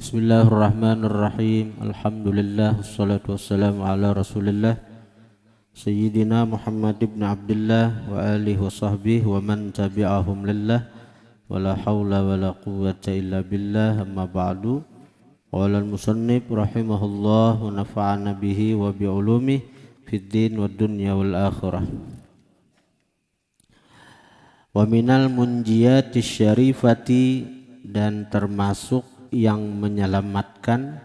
Bismillahirrahmanirrahim. Alhamdulillah wassalatu wassalamu ala Rasulillah Sayyidina Muhammad ibn Abdullah wa alihi wa sahbihi wa man tabi'ahum lillah wa la hawla wa la quwwata illa billah, amma ba'du. Qala al-musannif rahimahullah wa nafa'ana bihi wa bi'ulumihi fid din wad dunya wal akhirah. Wa minal munjiyati syarifati, dan termasuk yang menyelamatkan,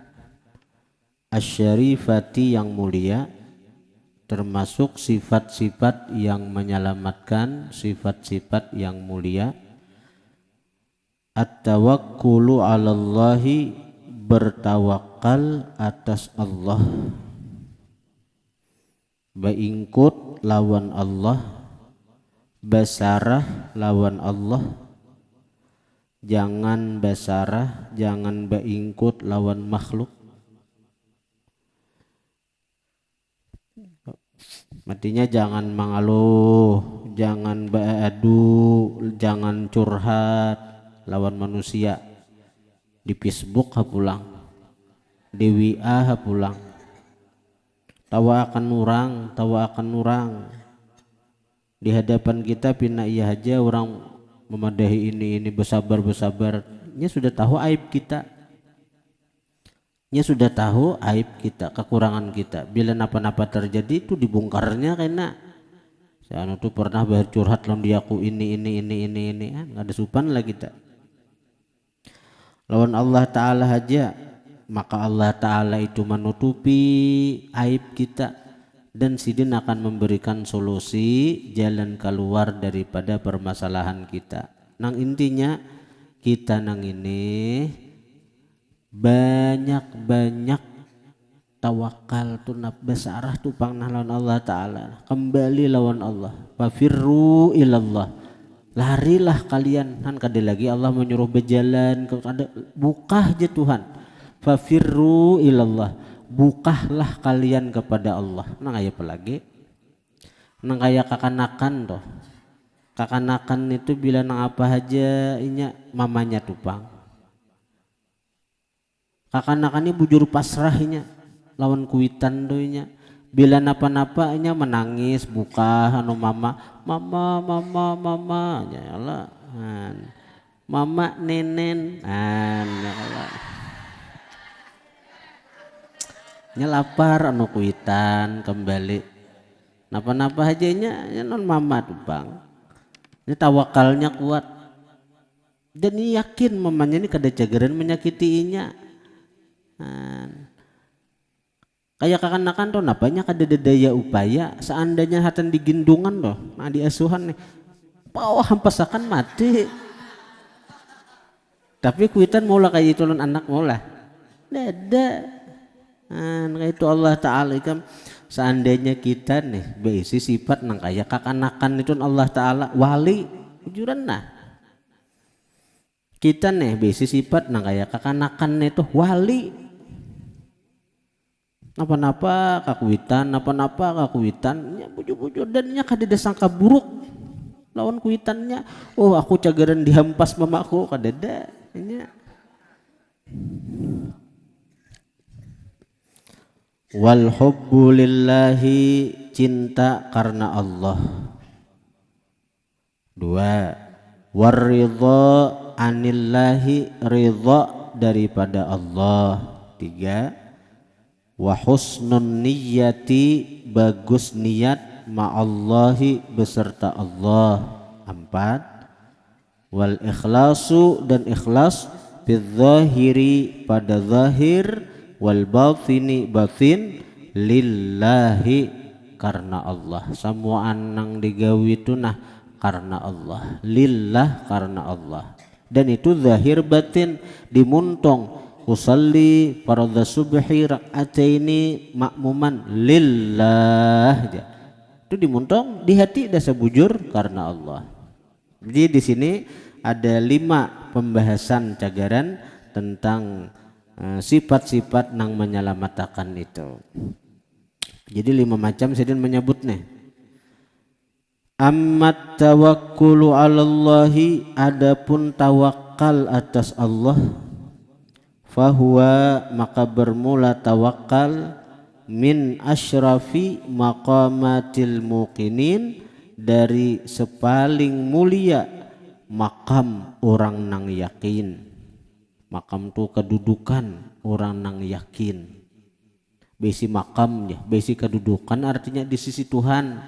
asyarifati yang mulia, termasuk sifat-sifat yang menyelamatkan, sifat-sifat yang mulia. At-tawakkulu 'alallahi, bertawakal atas Allah, baingkut lawan Allah, basarah lawan Allah. Jangan basarah, jangan baingkut lawan makhluk. Artinya jangan mengeluh, jangan beradu, jangan curhat lawan manusia. Di Facebook pulang, di WA pulang, tawa akan orang. Di hadapan kita pina iya aja orang memadahi ini bersabar. Nya sudah tahu aib kita, nya sudah tahu aib kita, kekurangan kita. Bila napa-napa terjadi itu dibongkarnya, karena saya tuh pernah bercurhat lawan diaku ini kan nggak ada supan lah kita. Lawan Allah Ta'ala aja, maka Allah Ta'ala itu menutupi aib kita, dan sidin akan memberikan solusi jalan keluar daripada permasalahan kita. Nang intinya kita nang ini banyak tawakal tu basarah tu pangnah lawan Allah Ta'ala, kembali lawan Allah. Fafirru ilallah, larilah kalian, kan kada lagi Allah menyuruh berjalan, buka aja Tuhan. Fafirru ilallah, bukahlah kalian kepada Allah. Nang aya pelagi, nang kaya kakanakan toh. Kakanakan itu bila nang apa aja inya mamanya tupang. Kakanakan ini bujur pasrah inya lawan kuitan do inya. Bila napa-napa inya menangis, buka anu mama ya Allah. Mama nenen ya Allah. Nya lapar anu kuitan kembali napa-napa hajanya ya non mama tuh bang. Ini tawakalnya kuat dan ini yakin mamanya ini kada jagaran menyakitinya. Kayak kakanakan tuh napanya kada daya upaya, seandainya hatan digindungan tuh nah di asuhan nih bawah hampasakan mati, tapi kuitan maulah kayak itu non anak maulah dada. Nah itu Allah Ta'ala kan, seandainya kita nih berisi sifat nang kayak kakanakan itu Allah Ta'ala wali ujuran nah. Kita nih berisi sifat nang kayak kakanakan itu wali. Napa-napa kakuitan nya bujur-bujur dan nya kada sangka buruk lawan kuitannya. Oh aku cagaran dihampas mamaku kadada nya. Wal hubbu lillahi, cinta karena Allah. 2. Warridha anillahi, ridha daripada Allah. 3. Wa husnun niyyati, bagus niat ma'allahi, beserta Allah. 4. Wal ikhlasu, dan ikhlas bidzahiri, pada zahir, wal batini, batin, lillahi, karena Allah. Semua anang digawi itu nah karena Allah, lillah, karena Allah. Dan itu zahir batin dimuntong. Usalli faradha subhi rak'ataini makmuman lillah, itu dimuntong di hati dasa bujur karena Allah. Jadi di sini ada 5 pembahasan cagaran tentang sifat-sifat nang menyelamatkan itu. Jadi 5 macam sedin menyebut nih. Ammat tawakkulu 'alallahi, adapun tawakal atas Allah, fahuwa maka bermula tawakal min asyrafi maqamatil muqinin dari sepaling mulia makam orang nang yakin. Makam tu kedudukan orang nang yakin. Besi makamnya, besi kedudukan artinya di sisi Tuhan.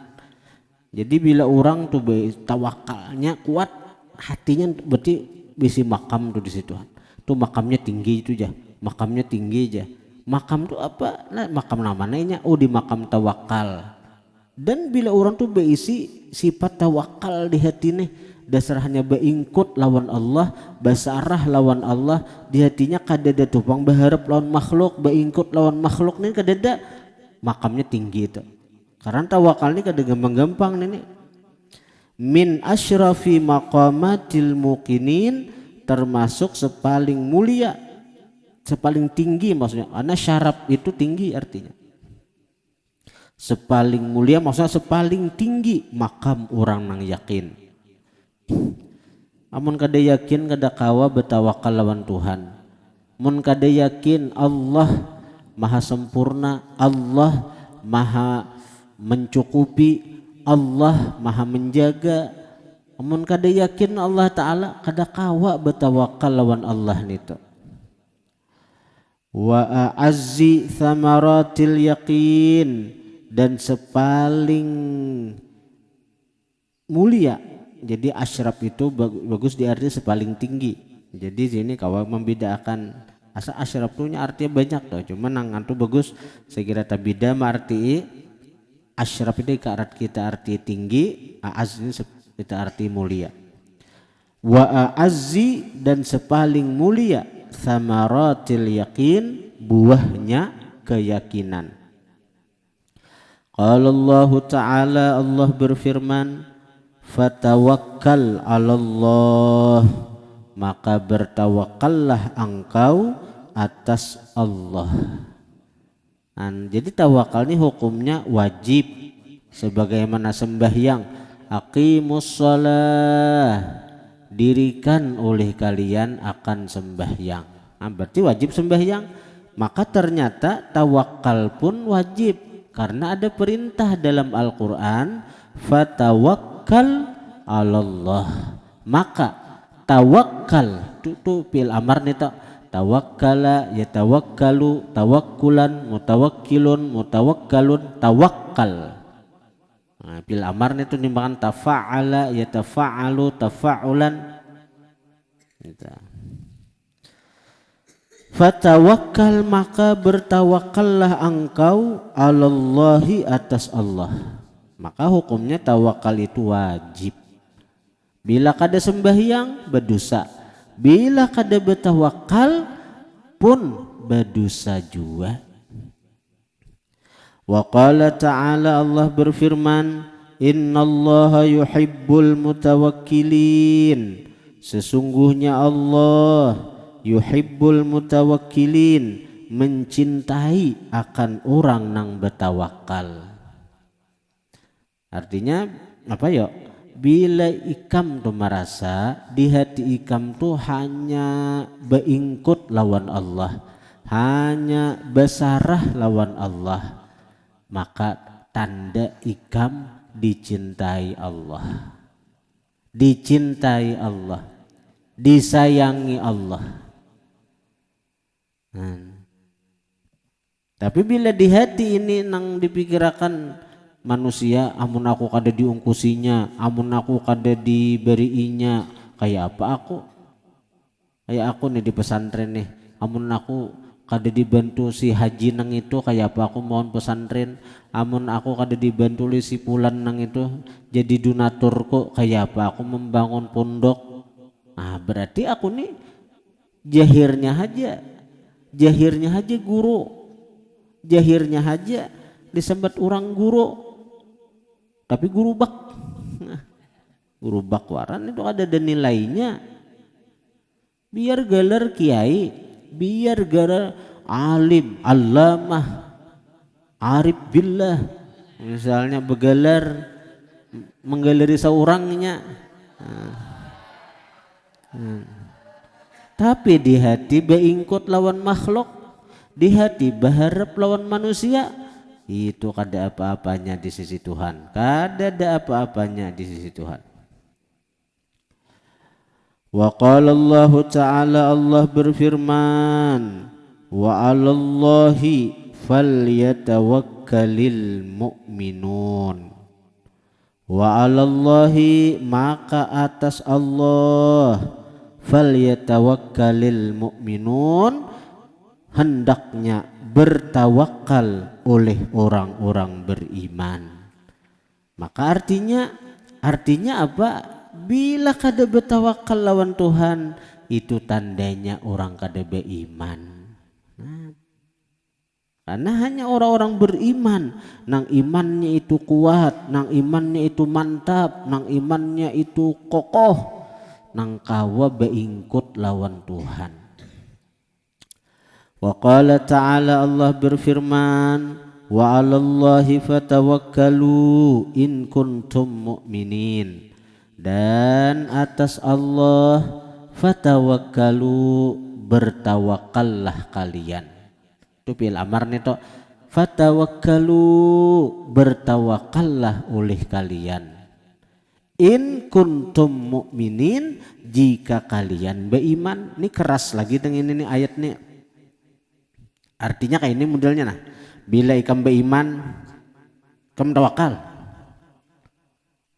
Jadi bila orang tuh tawakalnya kuat, hatinya berarti besi makam tuh di situ. Tuh makamnya tinggi itu aja, makamnya tinggi aja. Makam tuh apa? Nah, makam namanya di makam tawakal. Dan bila orang tuh berisi sifat tawakal di hati nih, dasarnya beingkut lawan Allah, basarah lawan Allah, di hatinya kadada tupang berharap lawan makhluk, beingkut lawan makhluk nih kadada, makamnya tinggi itu. Karena tawakal ini kadada gampang-gampang nih. Min asyrafi maqamatil muqinin, termasuk sepaling mulia, sepaling tinggi maksudnya. Karena syaraf itu tinggi artinya. Sepaling mulia maksudnya sepaling tinggi makam orang nang yakin. Amun kada yakin kada kawa betawakal lawan Tuhan. Mun kada yakin Allah maha sempurna, Allah maha mencukupi, Allah maha menjaga. Amun kada yakin Allah Ta'ala kada kawa betawakal lawan Allah nito. Wa a'azzi thamaratil yaqin, dan sepaling mulia. Jadi asyraf itu bagus di arti sepaling tinggi. Jadi sini kawa membedakan asa asyraf itu artinya banyak tuh. Cuman nang itu bagus sekira tabida arti asyraf itu kita arti tinggi, aaz ini kita arti mulia. Wa a'azzi, dan sepaling mulia thamaratil yaqin, buahnya keyakinan. Qala Allah Ta'ala, Allah berfirman, fatawakkal 'alallah, maka bertawakallah engkau atas Allah. Jadi tawakal ini hukumnya wajib sebagaimana sembahyang. Aqimus shalah, dirikan oleh kalian akan sembahyang. Berarti wajib sembahyang. Maka ternyata tawakal pun wajib karena ada perintah dalam Al-Qur'an, fatawakkal 'alallah. Maka tawakal itu fil amar nita, tawakkala yatawakkalu, tawakkulan, mutawakkilun, mutawakkalun, tawakkal. Nah, fil amar itu nimbangan tafa'ala yatafa'alu, tafa'ulan. Fatawakkal, maka bertawakallah engkau 'alallahi, atas Allah. Maka hukumnya tawakal itu wajib. Bila kada sembahyang berdosa, bila kada bertawakal pun berdosa juga. Wa qala ta'ala, Allah berfirman, innallaha yuhibbul mutawakkilin, sesungguhnya Allah yuhibbul mutawakkilin, mencintai akan orang nang bertawakal. Artinya apa ya? Bila ikam tuh merasa di hati ikam tuh hanya beingkut lawan Allah, hanya besarah lawan Allah, maka tanda ikam dicintai Allah, dicintai Allah, disayangi Allah. Tapi bila di hati ini nang dipikirkan manusia, amun aku kada diungkusinya, amun aku kada diberiinya, kayak apa aku? Kayak aku nih di pesantren nih, amun aku kada dibantu si haji nang itu, kayak apa aku mohon pesantren? Amun aku kada dibantu si pulan nang itu jadi donatur kok, kayak apa aku membangun pondok? Berarti aku nih jahirnya aja guru, jahirnya aja disembat orang guru, tapi guru bak. Guru bakwaran itu ada nilainya. Biar gelar kiai, biar gelar alim, allamah, arif billah, misalnya begelar menggeleri seorangnya. tapi di hati beingkut lawan makhluk, di hati berharap lawan manusia, itu kada apa-apanya di sisi Tuhan, kada ada apa-apanya di sisi Tuhan. Wa qala Allah Ta'ala, Allah berfirman, wa 'alallahi falyatawakkalil mu'minun. Wa 'alallahi, maka atas Allah, falyatawakkalil mu'minun, hendaknya bertawakal oleh orang-orang beriman. Maka artinya apa? Bila kada bertawakal lawan Tuhan, itu tandanya orang kada beriman. Karena hanya orang-orang beriman, nang imannya itu kuat, nang imannya itu mantap, nang imannya itu kokoh, nang kawa beingkut lawan Tuhan. Wa qala ta'ala, Allah berfirman, wa 'alallahi fatawakkalu in kuntum mu'minin, dan atas Allah fatawakkalu, bertawakallah kalian. Itu fi'il amar nih toh, fatawakkalu, bertawakallah oleh kalian, in kuntum mu'minin, jika kalian beriman. Ini keras lagi dengan ini ayat nih. Artinya kayak ini modelnya nah. Bila ikam beriman, ikam tawakal.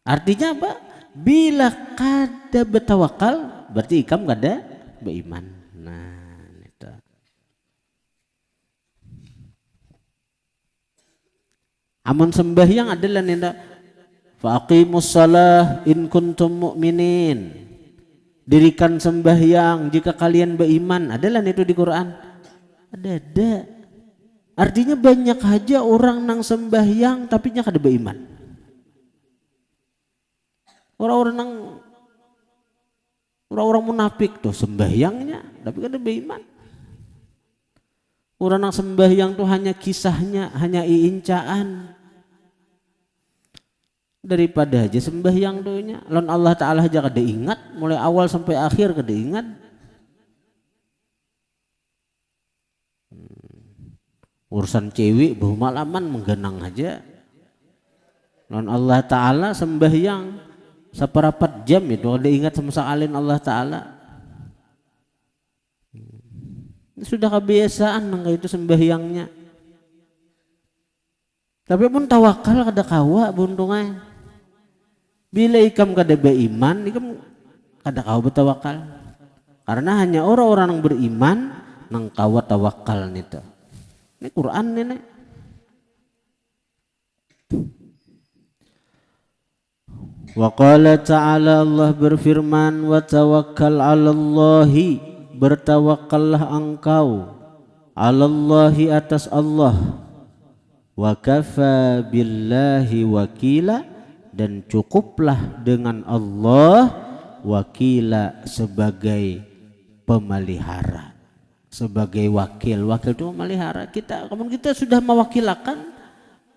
Artinya apa? Bila kada bertawakal, berarti ikam kada beriman. Nah, itu. Amun sembahyang adalah nenda faqimus shalah in kuntum mu'minin. Dirikan sembahyang jika kalian beriman. Adalah itu di Quran. Ada. Artinya banyak aja orang nang sembahyang tapi nya kada beriman. Orang-orang munafik tuh sembahyangnya tapi kada beriman. Orang nang sembahyang tuh hanya kisahnya, hanya iincaan. Daripada aja sembahyang tuh nya lawan Allah Ta'ala aja kada ingat, mulai awal sampai akhir kada ingat. Urusan cewek bermalaman menggenang aja. Non Allah Ta'ala sembahyang seperapat jam itu ada ingat sama sekali Allah Ta'ala. Sudah kebiasaan nang itu sembahyangnya. Tapi pun tawakal kada kawa buntungnya. Bila ikam kada beriman, ikam kada kawa bertawakal. Karena hanya orang-orang yang beriman nang kawa tawakal nito. Ini Quran ini. Wa qala ta'ala, Allah berfirman, wa tawakkal 'alallahi, bertawakallah engkau, 'alallahi, atas Allah, wa kafa billahi wakila, dan cukuplah dengan Allah wakila, sebagai pemelihara, sebagai wakil. Wakil itu memelihara kita. Kemudian kita sudah mewakilakan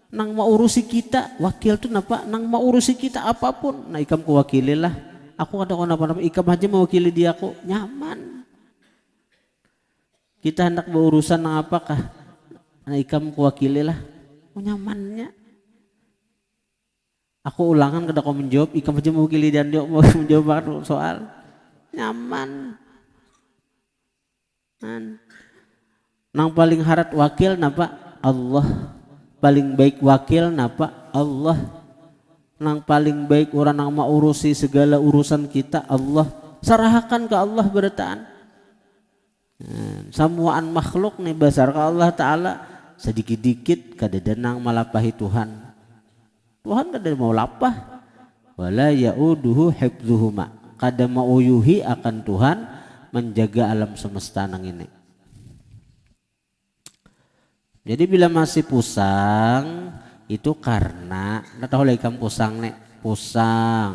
nang mau urusi kita. Wakil itu napa? Nang mau urusi kita apapun. Nah ikam ku wakililah. Aku kada kenapa-napa, ikam aja mewakili dia, aku nyaman. Kita hendak berurusan nang apakah? Nah ikam ku wakililah. Aku nyamannya. Aku ulangan kada kau menjawab, ikam aja mewakili dan dia mau menjawab soal. Nyaman. Nang paling harat wakil napa? Allah. Paling baik wakil napa? Allah. Nang paling baik orang nang mau urusi segala urusan kita Allah. Serahkan ke Allah berataan. Samuaan makhluk nih besar ke Allah Ta'ala, sedikit-dikit kada denang malapahi Tuhan. Tuhan kada mau lapah. Wala ya'uduhu hifdzuhuma, kada mau yuhi akan Tuhan menjaga alam semesta nang ini. Jadi bila masih pusang itu karena tahu lagi kamu pusang nek, pusang,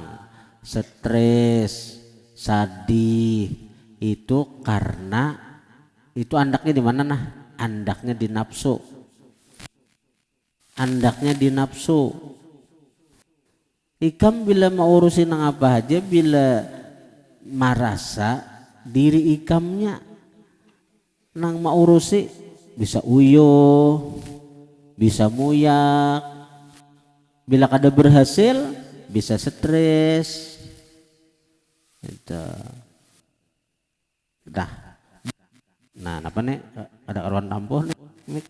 stres, sedih, itu karena itu andaknya di mana nah? Andaknya di nafsu. Andaknya di nafsu. Ikam bila mau urusin nang apa aja, bila merasa diri ikamnya nang maurusi bisa uyuh, bisa muyak. Bila kada berhasil bisa stres. Itu. Dah. Nah, apa nih? Ada karuan tampuh nih.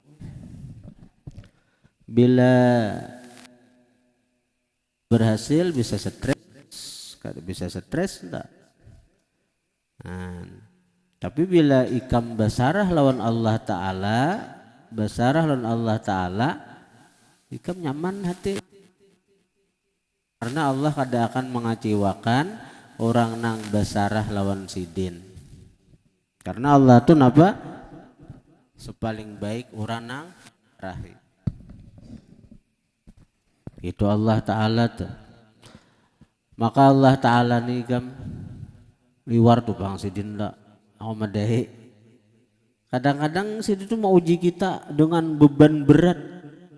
Bila berhasil bisa stres, kada bisa stres enggak. Nah, tapi bila ikam basarah lawan Allah Ta'ala, ikam nyaman hati. Karena Allah kada akan mengecewakan orang nang basarah lawan sidin. Karena Allah tuh napa? Sepaling baik orang nang rahim. Itu Allah Ta'ala tuh. Maka Allah Ta'ala nih kam liwar tuh bang sidin lah. Aku madahi. Kadang-kadang sidin tuh mau uji kita dengan beban berat.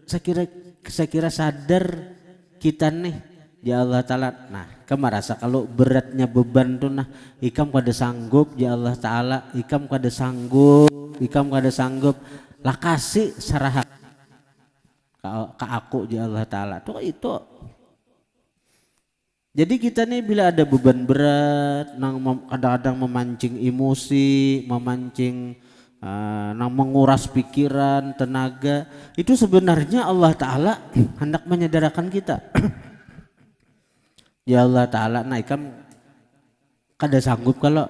Saya kira sadar kita nih. Ya Allah Ta'ala, nah kamu merasa kalau beratnya beban tuh nah ikam kada sanggup ya Allah Ta'ala, ikam kada sanggup lah kasih sarah ke aku ya Allah Ta'ala tuh itu. Jadi kita nih bila ada beban berat nang kadang-kadang memancing emosi, nang menguras pikiran, tenaga, itu sebenarnya Allah Ta'ala hendak menyadarkan kita. Ya Allah Ta'ala, nah ikam kada sanggup kalau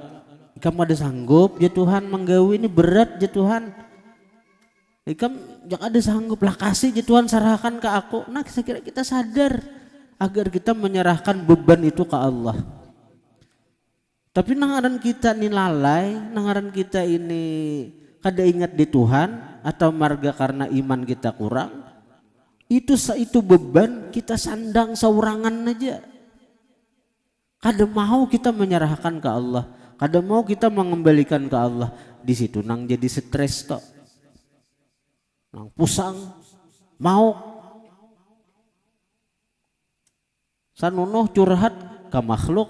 ikam kada sanggup ya Tuhan menggawi ini berat ya Tuhan. Ikam jangan ada sanggup lah kasih ya Tuhan sarahkan ke aku. Nah saya kira kita sadar agar kita menyerahkan beban itu ke Allah. Tapi nangaran kita ini lalai, nangaran kita ini kada ingat di Tuhan atau marga karena iman kita kurang. Itu beban kita sandang saurangan aja. Kada mau kita menyerahkan ke Allah, kada mau kita mengembalikan ke Allah. Di situ nang jadi stres tok, nang pusang, mau sanunuh curhat ke makhluk.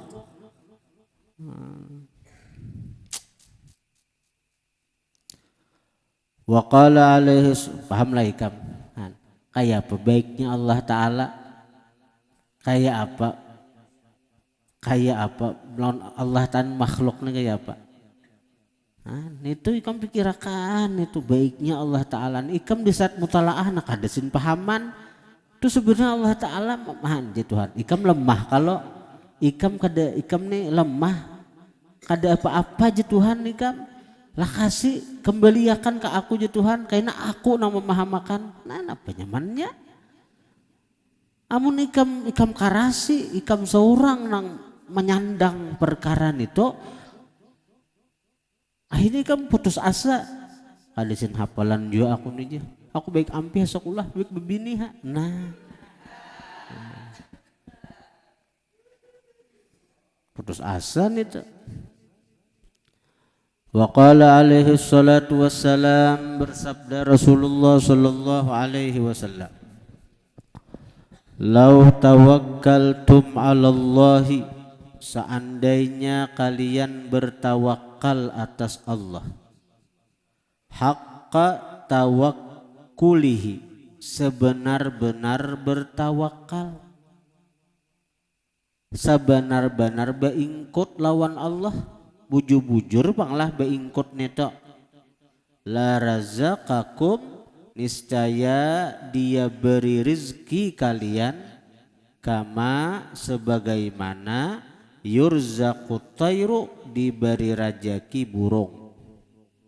Wa qala alaihi, pahamlah ikam. Kayak apa baiknya Allah Ta'ala? Kayak apa Allah Ta'ala makhluknya kayak apa? Nah, itu ikam pikirkan itu baiknya Allah Ta'ala. Ikam di saat mutalaah nak hadasin pahaman itu sebenarnya Allah Ta'ala mahan je Tuhan. Ikam lemah kalau ikam nih lemah kada apa-apa je Tuhan ikam lah kasih kembaliakan ke aku je Tuhan karena aku nang memahamakan. Nah apa nyamannya? Amun ikam karasi ikam seorang nang menyandang perkara itu akhirnya kamu putus asa. Kalisin hafalan juga aku nih, aku baik ampi sekolah baik bebini ha. Nah putus asa nih tuh. Wa qala alaihi salatu wassalam, bersabda Rasulullah sallallahu alaihi wasallam, lau tawakkaltum 'ala Allahi, seandainya kalian bertawakal atas Allah, haqqa tawakkulihi, sebenar-benar bertawakal, sebenar-benar beingkut lawan Allah, bujur-bujur banglah beingkut neto, la razaqakum, niscaya dia beri rizki kalian, kama sebagaimana yurzaqut tayru, diberi rajaki burung.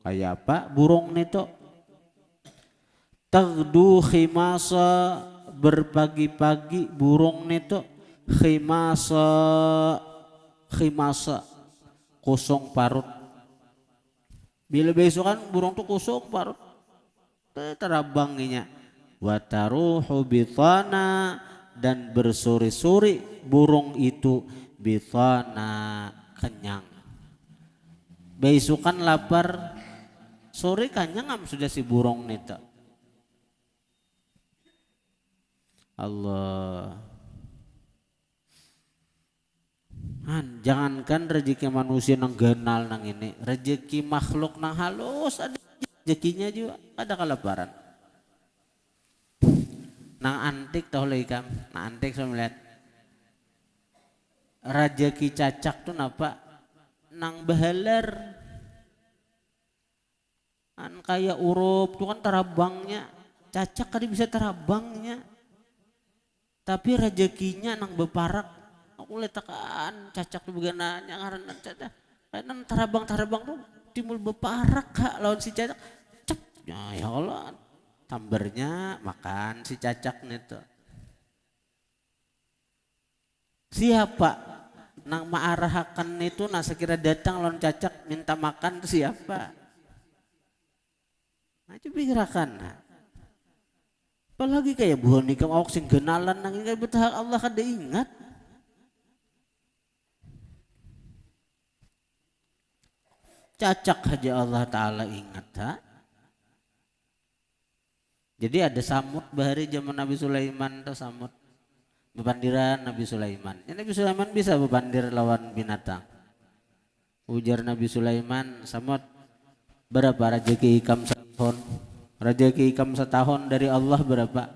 Kayak apa burung neto? Tagdu khimasa, berpagi-pagi burung neto, khimasa kosong parut. Bila besokan burung tuh kosong parut terabanginya. Wataruhu bitana, dan bersuri-suri burung itu, bitana kenyang. Besukan lapar, sore kenyang sudah si burung neta. Allah. Jangankan rezeki manusia nang genal nang ini, rezeki makhluk nang halus ada rezekinya juga, ada kelaparan. Nang antik tahu lagi kam, nang antik saya melihat rezeki cacak tuh napa nang beheler, kayak urup tuh kan terabangnya, cacak kan bisa terabangnya, tapi rezekinya nang beparak. Aku letakkan cacak tuh begananya karena cacak karena tarabang tuh timbul beparak kak lawan si cacak cep ya Allah tambernya makan si cacak nih tuh siapa nang maarahakan itu nah sekira datang lawan cacak minta makan tuh siapa nah coba pikirkan nah. Apalagi kayak buah nikah awak sing genalan nang ingat betah Allah kada ingat. Cacak aja Allah Ta'ala ingat ha? Jadi ada samut bahari zaman Nabi Sulaiman atau samut bebandiran Nabi Sulaiman. Ya, Nabi Sulaiman bisa bebandir lawan binatang. Ujar Nabi Sulaiman, samut berapa rezeki ikam setahun? Rezeki ikam setahun dari Allah berapa?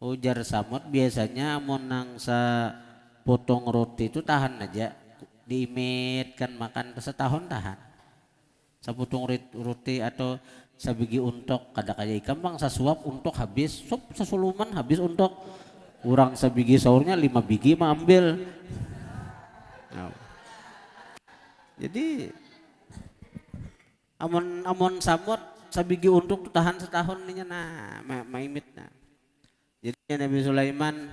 Ujar samut biasanya monang sa potong roti itu tahan aja, diimitkan makan setahun tahan. Saputung roti atau sabigi untuk kada kaya ikan bang sasuap untuk habis sup sasuluman habis untuk kurang sabigi sahurnya 5 biji mah ambil nah. Jadi amon samot sabigi untuk tahan setahun ninya nah maimit nah. Jadi Nabi Sulaiman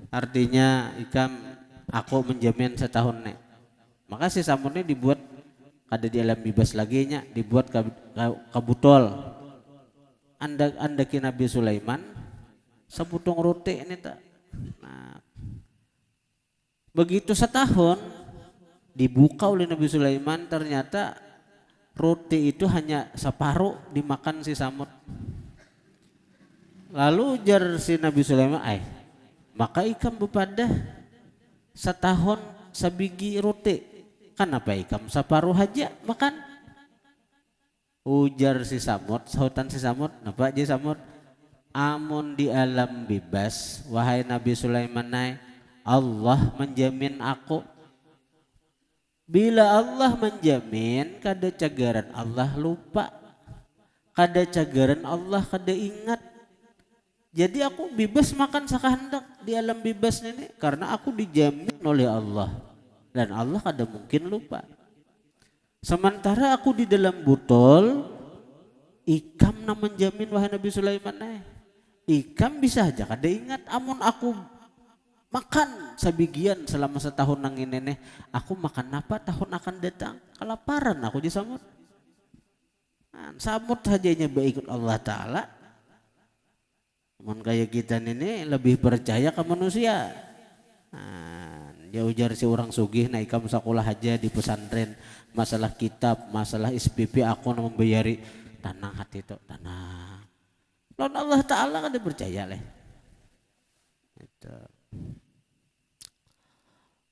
artinya ikam aku menjamin setahun nih maka si samotnya dibuat kada di alam bebas lagi nya dibuat kabutol anda ki Nabi Sulaiman sebutung roti ini tak nah, begitu setahun dibuka oleh Nabi Sulaiman ternyata roti itu hanya separuh dimakan si samut lalu ujar si Nabi Sulaiman maka ikam bepada setahun sabigi roti kenapa ikam separuh aja makan ujar si samut sautan si samut napa aja samut amun di alam bebas wahai Nabi Sulaiman nai Allah menjamin aku bila Allah menjamin kada cagaran Allah lupa kada cagaran Allah kada ingat jadi aku bebas makan sakahendak di alam bebas ini karena aku dijamin oleh Allah dan Allah kada mungkin lupa. Sementara aku di dalam botol, ikam na menjamin wahai Nabi Sulaiman ikam bisa aja kada ingat amun aku makan sabigian selama setahun nang ini aku makan apa tahun akan datang kelaparan aku di samut. Nah, samut sajanya ikut Allah Ta'ala. Amun kayak kita ini lebih percaya ke manusia. Nah, ya ujar si orang sugih naik ikam sekolah aja di pesantren masalah kitab masalah SPP aku membayari tanang hati itu tanang lawan Allah Ta'ala kan dipercaya leh itu.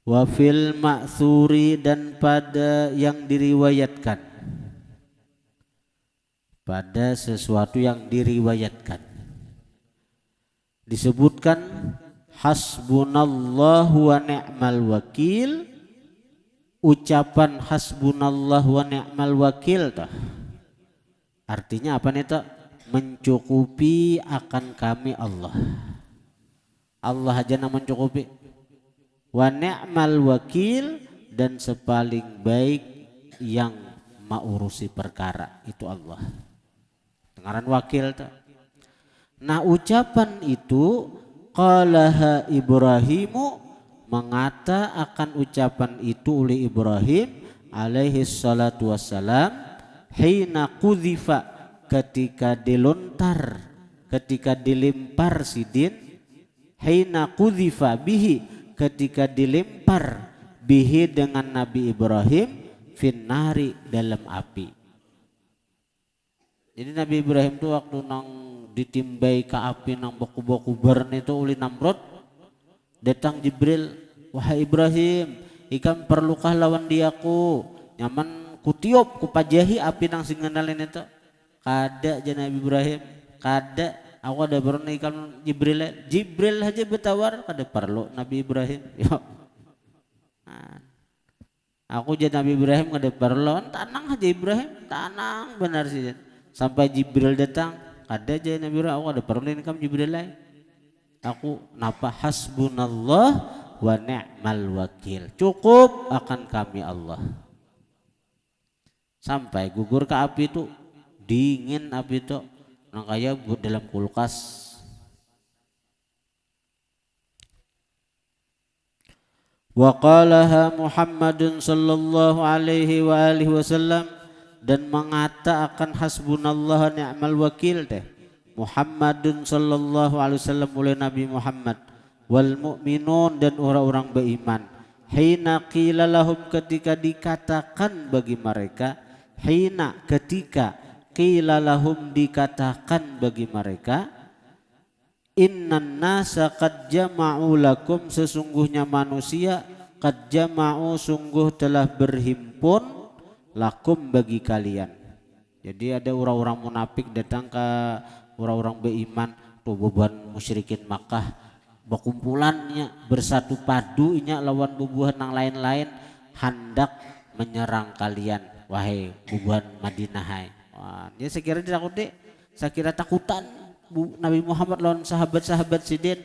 Wafil maksuri dan pada yang diriwayatkan pada sesuatu yang diriwayatkan disebutkan hasbunallahu wa ni'mal wakil ucapan hasbunallahu wa ni'mal wakil toh artinya apa nih toh mencukupi akan kami Allah aja yang mencukupi wa ni'mal wakil dan sepaling baik yang maurusi perkara itu Allah dengaran wakil toh nah ucapan itu qalaha Ibrahimu mengata akan ucapan itu oleh Ibrahim alaihi salatu wassalam hina kudzifa ketika dilontar ketika dilempar sidin hina kudzifa bihi ketika dilempar bihi dengan Nabi Ibrahim finnari dalam api. Jadi Nabi Ibrahim itu waktu nang ditimbai ke api nang baku-baku bern itu oleh Namrud datang Jibril wahai Ibrahim ikam perlukah lawan diaku nyaman kutiup ku pajahi api nang sing ngenalin itu kada aja Nabi Ibrahim kada aku ada pernah ikam Jibril aja bertawar kada perlu Nabi Ibrahim yo aku jadi Nabi Ibrahim kada perlu tanang aja Ibrahim tanang benar sih sampai Jibril datang kada aja Nabi Ibrahim aku ada perlu ikam Jibril lain aku napa hasbunallah wa ni'mal wakil cukup akan kami Allah sampai gugur ke api itu dingin api itu nang kaya dalam kulkas wa qalaha Muhammadun sallallahu alaihi wa alihi wasallam dan mengata akan hasbunallah ni'mal wakil teh Muhammadun sallallahu alaihi wasallam oleh Nabi Muhammad wal mu'minun dan orang-orang beriman hina qila lahum ketika dikatakan bagi mereka hina ketika qila lahum dikatakan bagi mereka innan nasa qad jama'u lakum sesungguhnya manusia qad jama'u sungguh telah berhimpun lakum bagi kalian. Jadi ada orang-orang munafik datang ke orang-orang beriman tuh beban musyrikin Makkah berkumpulannya bersatu padu inya lawan bubuhan yang lain-lain hendak menyerang kalian wahai bubuhan Madinah hai. Wah, dia sekira takut deh, saya kira takutan Nabi Muhammad lawan sahabat-sahabat sidin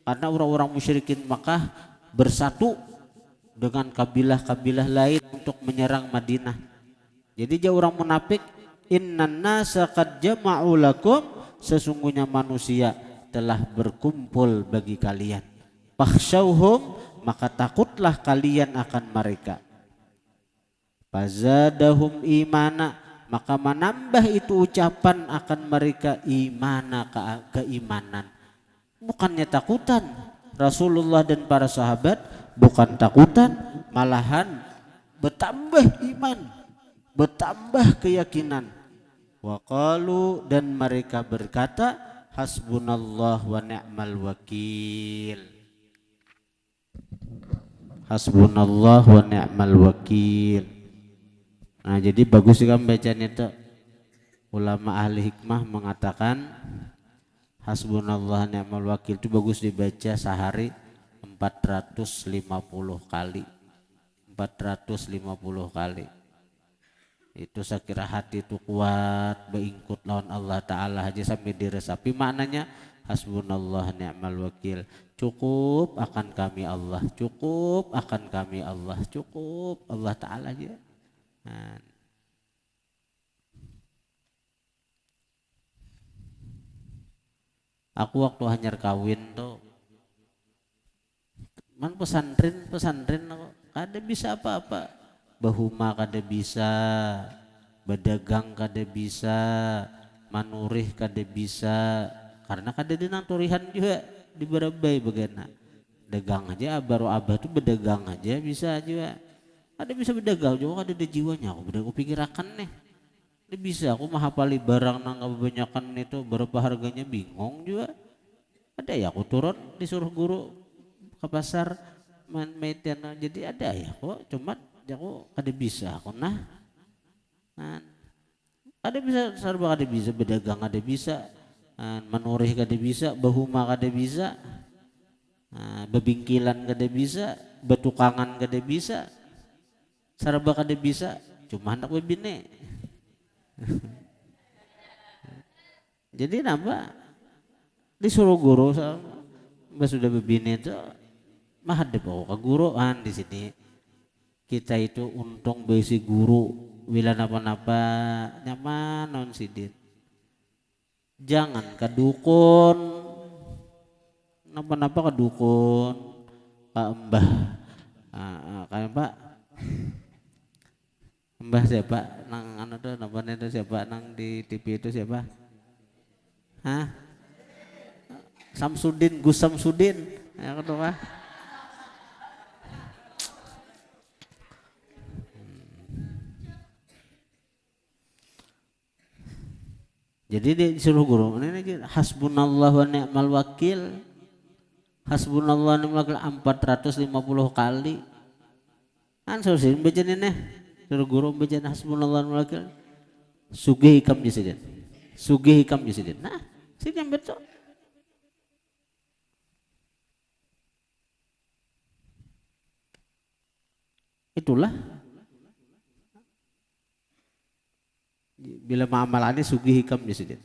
karena orang-orang musyrikin Makkah bersatu dengan kabilah-kabilah lain untuk menyerang Madinah. Jadi dia orang munafik innan nasa qad jama'u lakum sesungguhnya manusia telah berkumpul bagi kalian fakhshawhum maka takutlah kalian akan mereka fazadahum imana maka menambah itu ucapan akan mereka imana keimanan bukannya takutan Rasulullah dan para sahabat bukan takutan malahan bertambah iman bertambah keyakinan waqalu dan mereka berkata hasbunallah wa ni'mal wakil hasbunallah wa ni'mal wakil. Nah jadi bagus juga bacaan itu ulama ahli hikmah mengatakan hasbunallah wa ni'mal wakil itu bagus dibaca sehari 450 kali 450 kali itu saya kira hati itu kuat beingkut lawan Allah Ta'ala aja sampai diresapi maknanya hasbunallah ni'mal wakil cukup akan kami Allah cukup akan kami Allah cukup Allah Ta'ala aja. Nah. Aku waktu hanyar kawin tuh man pesantren aku kada bisa apa-apa bahuma kada bisa berdagang kada bisa manurih kada bisa karena kada dinang turihan juga di Barabai bagana dagang aja baru abah tuh berdagang aja bisa juga ada bisa berdagang juga kada ada jiwanya aku berdagang pikirakan nih dia bisa aku mah hafali barang nang kebanyakan itu berapa harganya bingung juga ada ya aku turun disuruh guru ke pasar maintain jadi ada ya kok cuma aku kada bisa aku nah ada bisa serba kada bisa berdagang kada bisa menurih kada bisa bahuma kada bisa bebingkilan kada bisa betukangan kada bisa serba kada bisa cuma anak bebine jadi napa disuruh guru sama sudah bebine itu mah ada bawa keguruan di sini kita itu untung besi guru bila napa-napa nyaman non sidin jangan kedukun napa-napa kedukun Pak Mbah kayak Pak Mbah siapa nang anu tuh namanya itu siapa nang di TV itu siapa Samsudin Gus Samsudin ya kedua jadi disuruh guru ini hasbunallah wa ni'mal wakil hasbunallah wa ni'mal wakil 450 kali Suruh sih baca ini, suruh guru baca hasbunallahu wa ni'mal wakil. Sugih hikam jasidin. Sugih hikam jasidin. Nah, sini yang betul. Itulah bila ma'amalannya sugih hikam jasidin.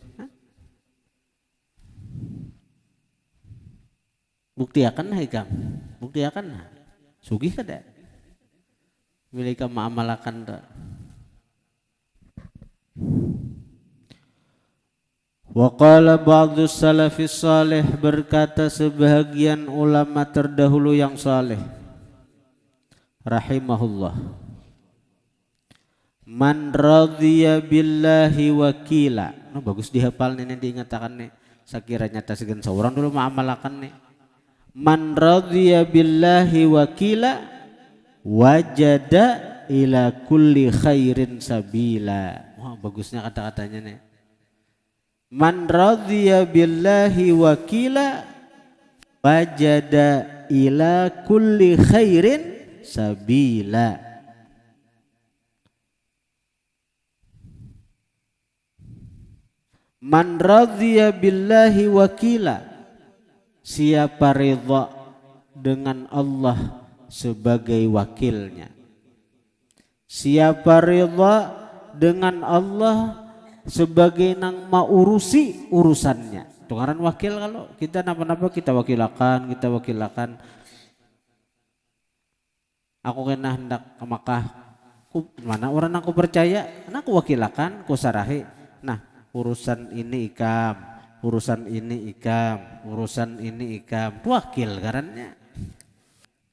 Bukti akan hikam. Bukti akan sugih kada. Bila hikam ma'amalakan tak. Wa qala ba'du salafis salih, berkata sebahagian ulama terdahulu yang saleh rahimahullah, man radhiya billahi wakila. No, bagus dihafal nih diingatakan nih. Sakiranya tasgen seorang dulu ma'amalakan nih. Man radhiya billahi wakila wajada ila kulli khairin sabila. Wah, bagusnya kata-katanya nih. Man radhiya billahi wakila wajada ila kulli khairin sabila. Man radhiya billahi wakila, siapa ridha dengan Allah sebagai wakilnya. Siapa ridha dengan Allah sebagai nang maurusi urusannya. Tungaran wakil, kalau kita napa-napa kita wakilakan. Aku kena hendak ke Makkah. Mana orang aku percaya, aku wakilakan, ku sarahi. Nah, urusan ini ikam, urusan ini ikam, urusan ini ikam. Wakil karenanya.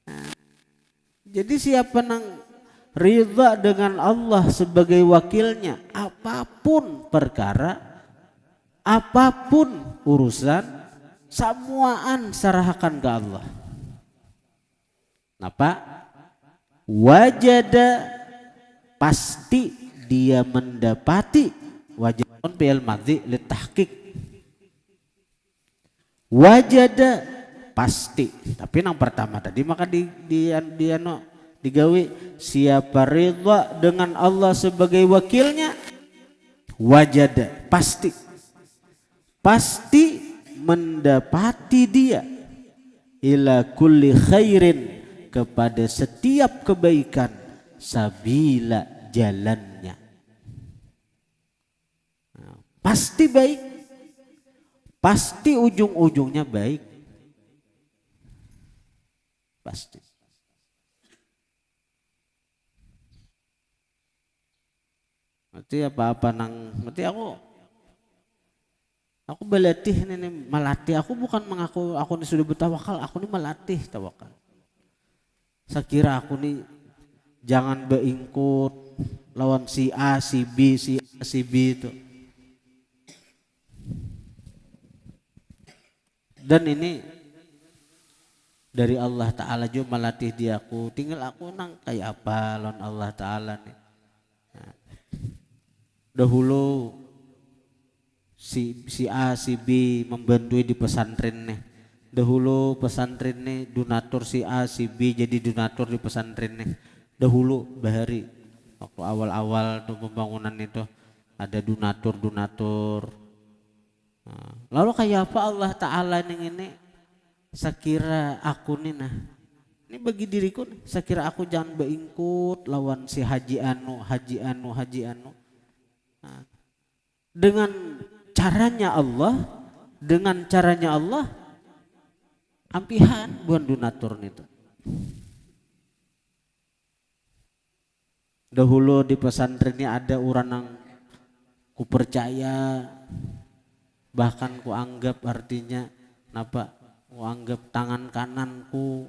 Nah, jadi siapa nang ridha dengan Allah sebagai wakilnya, apapun perkara, apapun urusan, semuaan serahkan ke Allah. Napa? Wajada, pasti dia mendapati. Wajadun fi'il madhi litahqiq. Wajada, pasti. Tapi yang pertama tadi maka digawe siapa ridha dengan Allah sebagai wakilnya, wajada, pasti mendapati dia ila kulli khairin, kepada setiap kebaikan, sabila, jalannya. Pasti baik, pasti ujung-ujungnya baik, pasti. Berarti apa-apa nang, berarti aku melatih ini, melatih. Aku bukan mengaku aku ini sudah bertawakal, aku ini melatih tawakal. Saya kira aku nih jangan beingkut lawan si A, si B, si itu. Dan ini dari Allah Ta'ala juga melatih dia aku. Tinggal aku nang kayak apa lawan Allah Ta'ala nih. Nah, dahulu si A, si B membantu di pesantren nih. Dahulu pesantren nih donatur si A, si B jadi donatur di pesantren nih. Dahulu bahari waktu awal-awal tuh pembangunan itu ada donatur. Nah, lalu kayak apa Allah Ta'ala ini? Sekira aku nih nah, ini bagi diriku nih, sekira aku jangan beingkut lawan si haji anu. Nah, dengan caranya Allah ampihan buan donatur itu. Dahulu di pesantren ini ada orang yang ku percaya, bahkan ku anggap artinya napa, ku anggap tangan kananku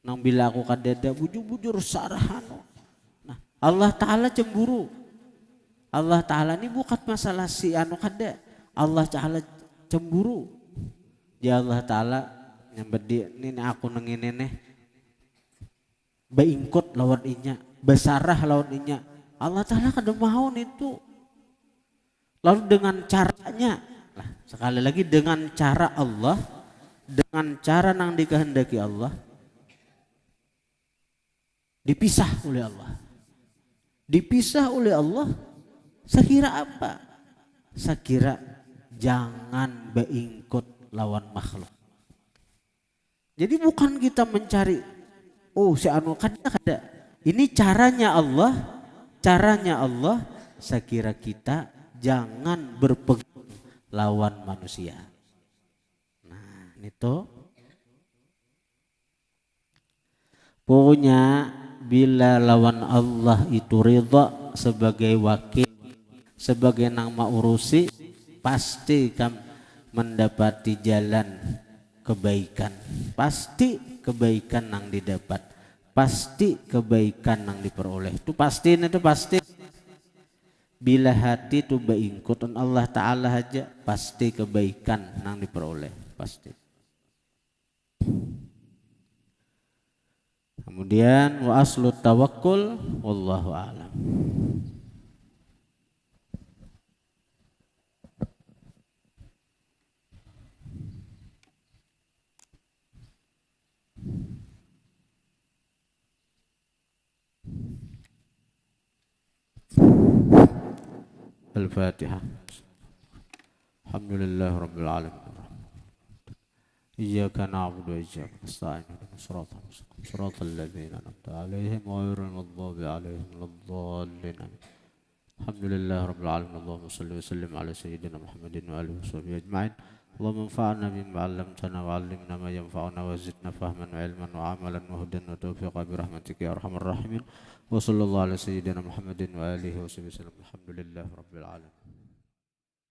nang bila aku kadada bujur-bujur sarahan. Nah, Allah Ta'ala cemburu. Allah Ta'ala ini bukan masalah si anu kada, Allah Ta'ala cemburu. Ya Allah Ta'ala yang berdi ini aku nengin nih beingkut lawan inya, besarah lawan inya. Allah Ta'ala kada mau itu. Lalu dengan caranya, sekali lagi dengan cara Allah, dengan cara nang dikehendaki Allah, dipisah oleh Allah. Dipisah oleh Allah, saya kira apa? Saya kira jangan beingkut lawan makhluk. Jadi bukan kita mencari, oh si anu kada. Ini caranya Allah, saya kira kita jangan berpegang lawan manusia. Nah, itu pokoknya bila lawan Allah itu ridha sebagai wakil, sebagai nama urusi, pasti kamu mendapati jalan kebaikan, pasti kebaikan yang didapat, pasti kebaikan yang diperoleh. Itu pasti, bila hati itu beingkutan Allah Ta'ala aja, pasti kebaikan yang diperoleh, pasti. Kemudian wa aslu tawakkul wallahu a'lam. Al-Fatihah. Alhamdulillah rabbil alamin. Iyyaka na'budu wa iyyaka nasta'in. Shiratal ladzina an'amta 'alaihim ghairil maghdubi 'alaihim waladdallin. Alhamdulillah rabbil alamin. Allahumma shalli wa sallim ala sayyidina Muhammadin wa alihi washabbihi ajma'in. Allahumma anfa'na bima 'allamtana wa 'allimna ma yanfa'una wa zidna fahman wa 'ilman wa 'amalan wa hudan wa tawfiqan bi rahmatika ya arhamar rahimin. Wa sallallahu ala sayyidina Muhammadin wa alihi washabbihi wasallam. Alhamdulillah rabbil alamin.